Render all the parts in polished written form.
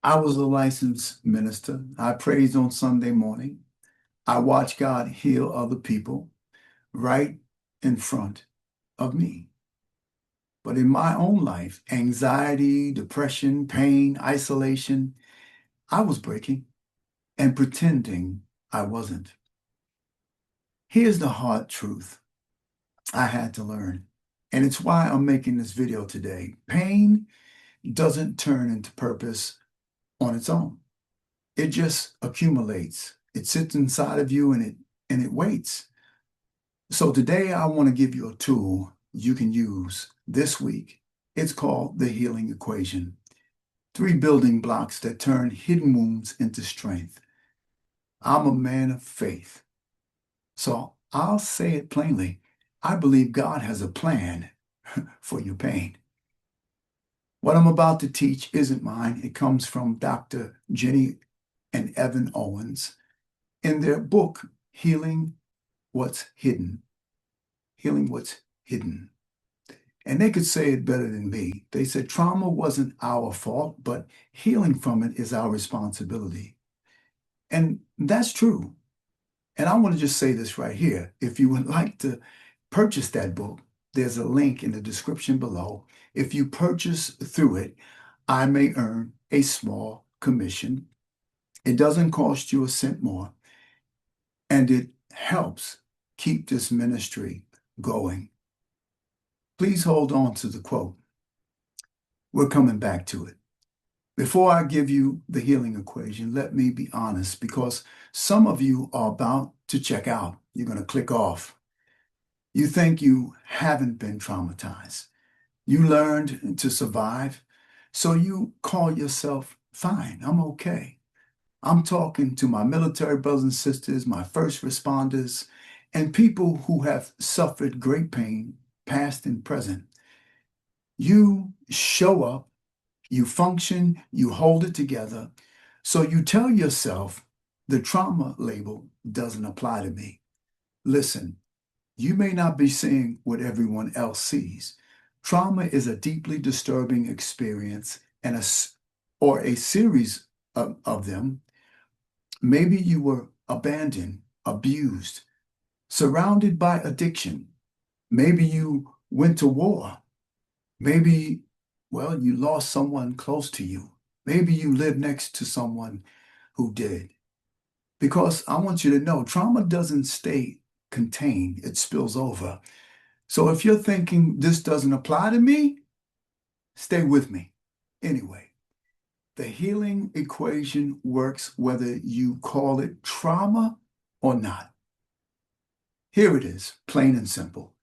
I was a licensed minister. I praised on Sunday morning. I watched God heal other people right in front of me. But in my own life, anxiety, depression, pain, isolation, I was breaking and pretending I wasn't. Here's the hard truth I had to learn, and it's why I'm making this video today. Pain doesn't turn into purpose on its own. It just accumulates. It sits inside of you and it waits. So today I want to give you a tool you can use this week. It's called the healing equation. Three building blocks that turn hidden wounds into strength. I'm a man of faith, so I'll say it plainly. I believe God has a plan for your pain. What I'm about to teach isn't mine. It comes from Dr. Jenny and Evan Owens in their book, What's Hidden. Healing What's Hidden. And they could say it better than me. They said trauma wasn't our fault, but healing from it is our responsibility. And that's true. And I want to just say this right here. If you would like to purchase that book, there's a link in the description below. If you purchase through it, I may earn a small commission. It doesn't cost you a cent more, and it helps keep this ministry going. Please hold on to the quote. We're coming back to it. Before I give you the healing equation, let me be honest, because some of you are about to check out. You're going to click off. You think you haven't been traumatized. You learned to survive, so you call yourself fine. I'm okay. I'm talking to my military brothers and sisters, my first responders, and people who have suffered great pain, past and present. You show up, you function, you hold it together. So you tell yourself the trauma label doesn't apply to me. Listen, you may not be seeing what everyone else sees. Trauma is a deeply disturbing experience or a series of them. Maybe you were abandoned, abused, surrounded by addiction. Maybe you went to war. Maybe, well, you lost someone close to you. Maybe you lived next to someone who did. Because I want you to know trauma doesn't stay contained, it spills over. So if you're thinking this doesn't apply to me, stay with me. Anyway, the healing equation works whether you call it trauma or not. Here it is, plain and simple.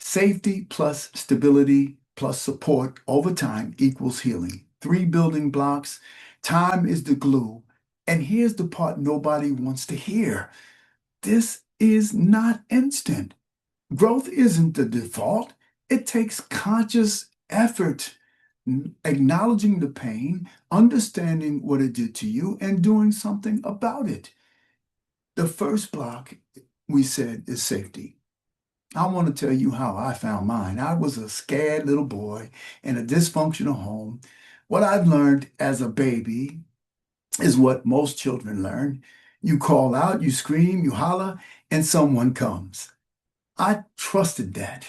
Safety plus stability plus support over time equals healing. Three building blocks. Time is the glue. And here's the part nobody wants to hear. This is not instant. Growth isn't the default. It takes conscious effort, acknowledging the pain, understanding what it did to you, and doing something about it. The first block we said is safety. I want to tell you how I found mine. I was a scared little boy in a dysfunctional home. What I've learned as a baby is what most children learn. You call out, you scream, you holler, and someone comes. I trusted that.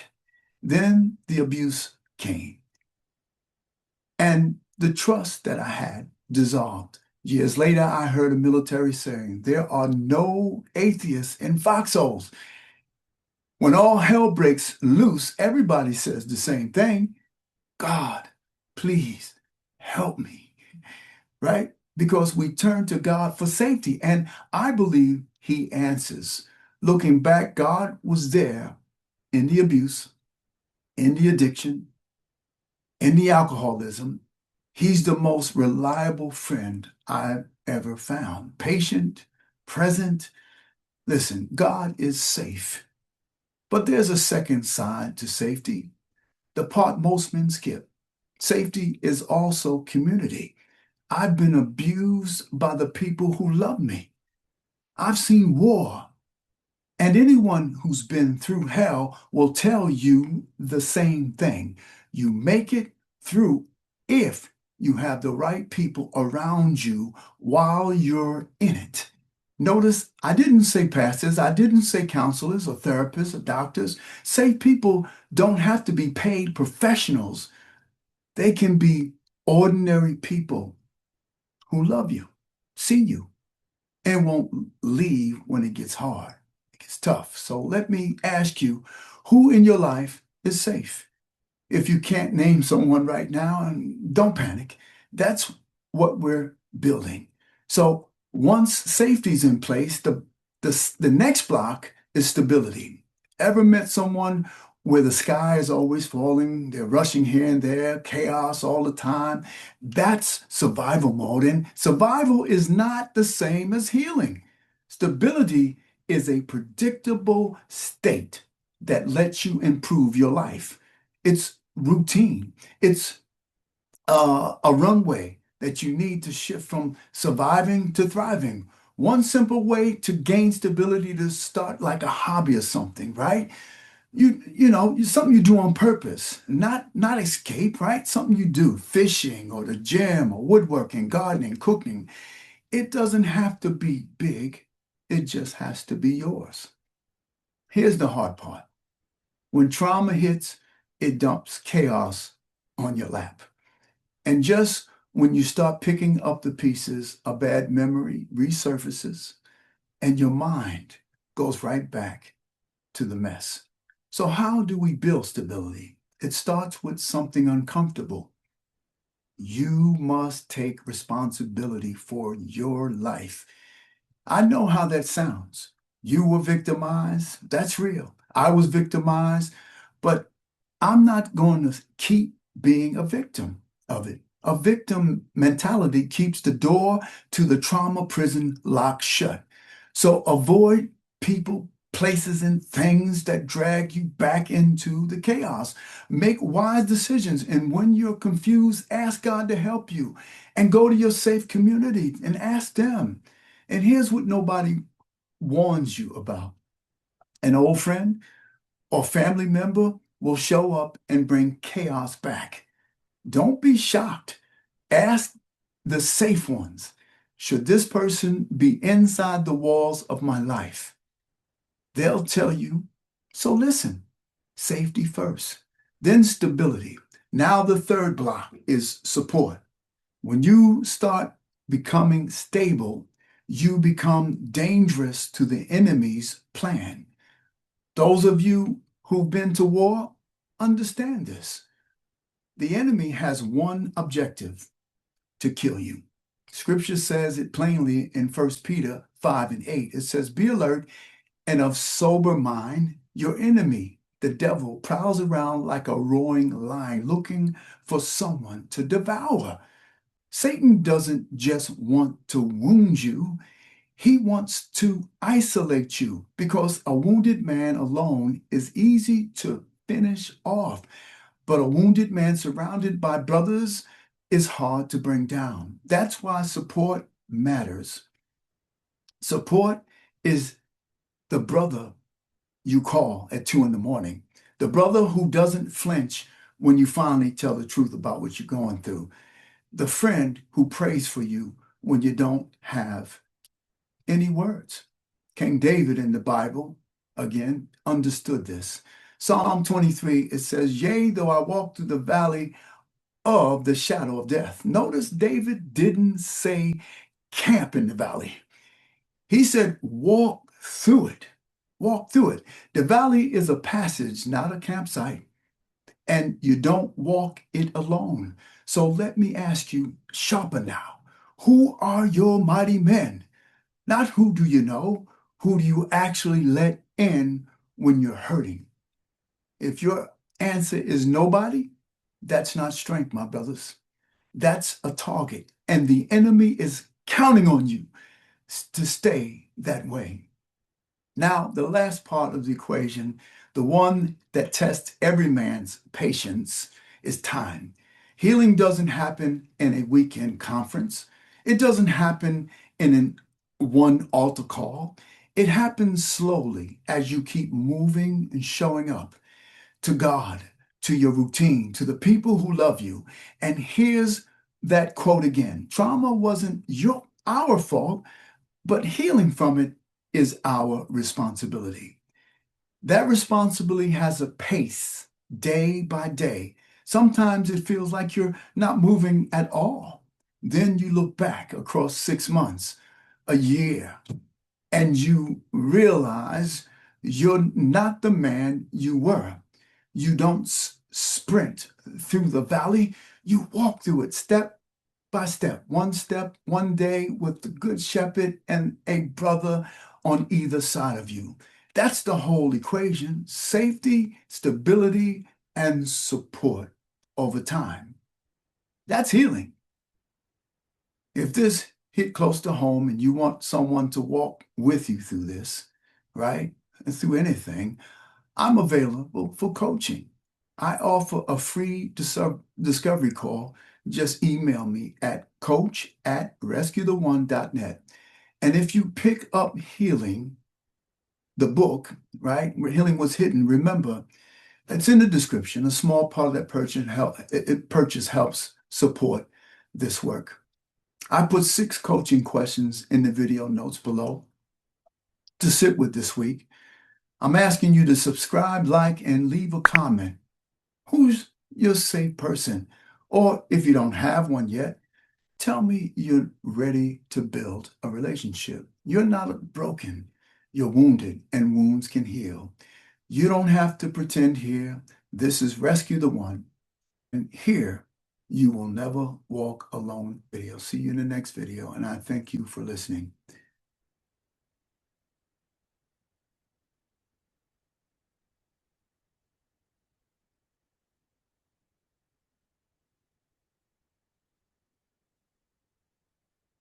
Then the abuse came, and the trust that I had dissolved. Years later, I heard a military saying, there are no atheists in foxholes. When all hell breaks loose, everybody says the same thing. God, please help me, right? Because we turn to God for safety, and I believe He answers. Looking back, God was there in the abuse, in the addiction, in the alcoholism. He's the most reliable friend I've ever found. Patient, present. Listen, God is safe. But there's a second side to safety, the part most men skip. Safety is also community. I've been abused by the people who love me. I've seen war, and anyone who's been through hell will tell you the same thing. You make it through if you have the right people around you while you're in it. Notice I didn't say pastors, I didn't say counselors or therapists or doctors. Say people don't have to be paid professionals. They can be ordinary people who love you, see you, and won't leave when it gets hard, it gets tough. So let me ask you, who in your life is safe? If you can't name someone right now, and don't panic. That's what we're building. So once safety's in place, the next block is stability. Ever met someone where the sky is always falling, they're rushing here and there, chaos all the time? That's survival mode. And survival is not the same as healing. Stability is a predictable state that lets you improve your life. It's routine. It's a runway that you need to shift from surviving to thriving. One simple way to gain stability to start like a hobby or something, right? Something you do on purpose, not escape, right? Something you do, fishing or the gym or woodworking, gardening, cooking. It doesn't have to be big. It just has to be yours. Here's the hard part. When trauma hits, it dumps chaos on your lap. And just when you start picking up the pieces, a bad memory resurfaces and your mind goes right back to the mess. So, how do we build stability? It starts with something uncomfortable. You must take responsibility for your life. I know how that sounds. You were victimized. That's real. I was victimized, but I'm not going to keep being a victim of it. A victim mentality keeps the door to the trauma prison locked shut. So avoid people, places, and things that drag you back into the chaos. Make wise decisions. And when you're confused, ask God to help you and go to your safe community and ask them. And here's what nobody warns you about. An old friend or family member will show up and bring chaos back. Don't be shocked. Ask the safe ones, should this person be inside the walls of my life? They'll tell you, so listen, safety first, then stability. Now the third block is support. When you start becoming stable, you become dangerous to the enemy's plan. Those of you who've been to war understand this. The enemy has one objective: to kill you. Scripture says it plainly in 1 Peter 5 and 8. It says, be alert and of sober mind. Your enemy, the devil, prowls around like a roaring lion looking for someone to devour. Satan doesn't just want to wound you, he wants to isolate you because a wounded man alone is easy to finish off. But a wounded man surrounded by brothers is hard to bring down. That's why support matters. Support is the brother you call at 2 in the morning, the brother who doesn't flinch when you finally tell the truth about what you're going through, the friend who prays for you when you don't have any words. King David in the Bible, again, understood this. Psalm 23, it says, yea, though I walk through the valley of the shadow of death. Notice David didn't say camp in the valley. He said walk through it. Walk through it. The valley is a passage, not a campsite. And you don't walk it alone. So let me ask you sharper now. Who are your mighty men? Not who do you know, who do you actually let in when you're hurting? If your answer is nobody, that's not strength, my brothers. That's a target. And the enemy is counting on you to stay that way. Now, the last part of the equation, the one that tests every man's patience, is time. Healing doesn't happen in a weekend conference. It doesn't happen in one altar call. It happens slowly as you keep moving and showing up to God, to your routine, to the people who love you. And here's that quote again. Trauma wasn't our fault, but healing from it is our responsibility. That responsibility has a pace day by day. Sometimes it feels like you're not moving at all. Then you look back across 6 months, a year, and you realize you're not the man you were. You don't sprint through the valley, you walk through it step, one day with the good shepherd and a brother on either side of you. That's the whole equation: safety, stability, and support over time. That's healing. If this hit close to home and you want someone to walk with you through this, right, and through anything, I'm available for coaching. I offer a free discovery call. Just email me at coach@rescuetheone.net. And if you pick up Healing, the book, right, where Healing Was Hidden, remember, it's in the description. A small part of that purchase helps support this work. I put 6 coaching questions in the video notes below to sit with this week. I'm asking you to subscribe, like, and leave a comment. Who's your safe person? Or if you don't have one yet, tell me you're ready to build a relationship. You're not broken. You're wounded, and wounds can heal. You don't have to pretend here. This is Rescue the One. And here, you will never walk alone video. See you in the next video, and I thank you for listening.